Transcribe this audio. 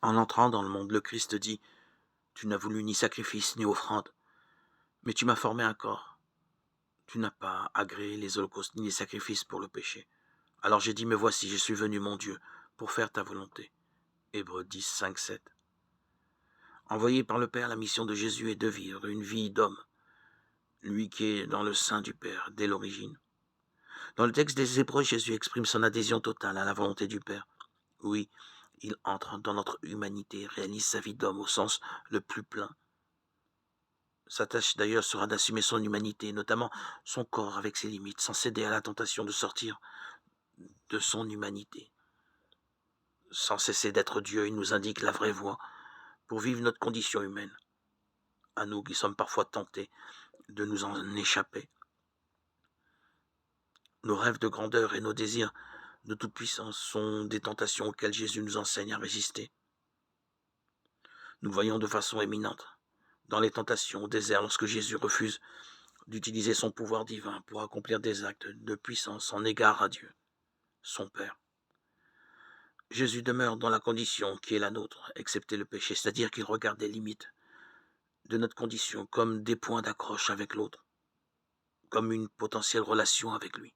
En entrant dans le monde, le Christ dit: Tu n'as voulu ni sacrifice ni offrande, mais tu m'as formé un corps. Tu n'as pas agréé les holocaustes ni les sacrifices pour le péché. Alors j'ai dit: Me voici, je suis venu, mon Dieu, pour faire ta volonté. Hébreux 10, 5, 7. Envoyé par le Père, la mission de Jésus est de vivre une vie d'homme, lui qui est dans le sein du Père dès l'origine. Dans le texte des Hébreux, Jésus exprime son adhésion totale à la volonté du Père. Oui, il entre dans notre humanité, réalise sa vie d'homme au sens le plus plein. Sa tâche d'ailleurs sera d'assumer son humanité, notamment son corps avec ses limites, sans céder à la tentation de sortir de son humanité. Sans cesser d'être Dieu, il nous indique la vraie voie pour vivre notre condition humaine, à nous qui sommes parfois tentés de nous en échapper. Nos rêves de grandeur et nos désirs de toute puissance sont des tentations auxquelles Jésus nous enseigne à résister. Nous voyons de façon éminente dans les tentations au désert lorsque Jésus refuse d'utiliser son pouvoir divin pour accomplir des actes de puissance en égard à Dieu, son Père. Jésus demeure dans la condition qui est la nôtre, excepté le péché, c'est-à-dire qu'il regarde les limites de notre condition comme des points d'accroche avec l'autre, comme une potentielle relation avec lui.